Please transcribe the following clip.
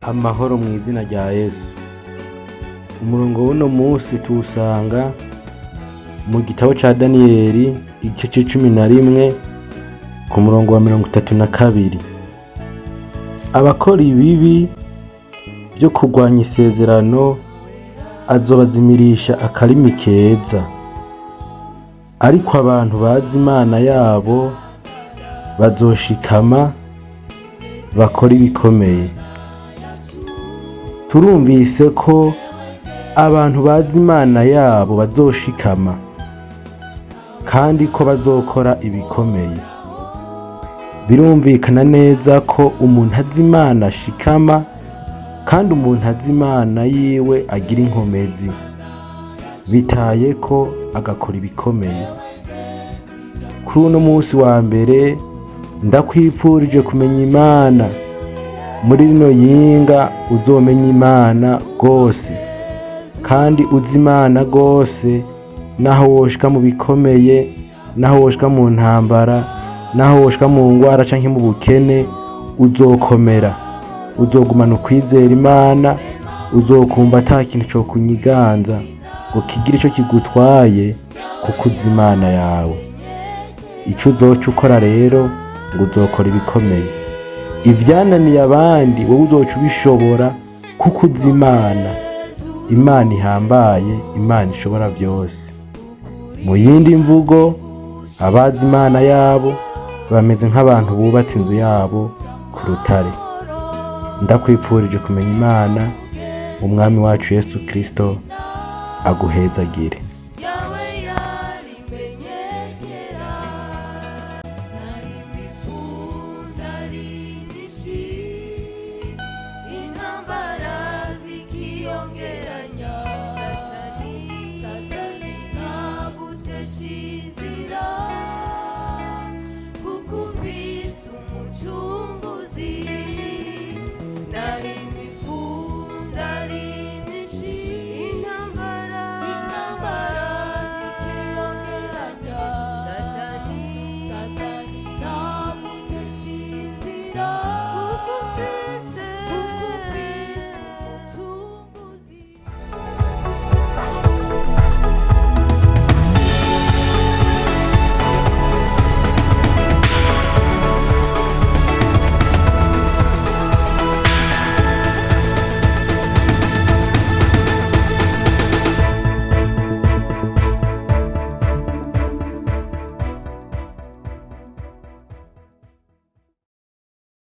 Amahoro mw'izina rya Yesu. Umurongo w'uno musi tuwusanga mu gitabo ca Daniyeli igice c'11 ku murongo wa 32. Abakora ibibi byo kurwanya isezerano azobazimirisha akarimi keza, ariko abantu bazi Imana yabo bazoshikama bakora ibikomeye. Turumvise ko abantu bazi Imana yabo bazoshikama kandi ko bazokora ibikomeye. Birumvikana neza ko umuntu azi Imana ashikama kandi umuntu azi Imana yiwe agira inkomezi, bitaye ko agakora ibikomeye. Kuri uno musi wa mbere ndakwipfurije kumenya Imana. Muri rino yinga uzomenya Imana gose, kandi uzi Imana gose, naho woshika mu bikomeye, naho woshika mu ntambara, naho woshika mu ngwara canke mu bukene, uzokomera. Uzogumana ukwizera Imana, uzokumva ata kintu co kunyiganza ngo kigire ico kigutwaye, kuko uzi Imana yawe. Ico uzoca ukora rero ngo uzokora ibikomeye. Ivyananiye abandi wowe uzoca ubishobora, kuko uzi Imana. Imana ihambaye, Imana ishobora byose. Mu yindi mvugo, abazi Imana yabo bameze nk'abantu bubatse inzu yabo ku rutare. Ndakwipfurije kumenya Imana. Umwami wacu Yesu Kristo aguhezagire. Satani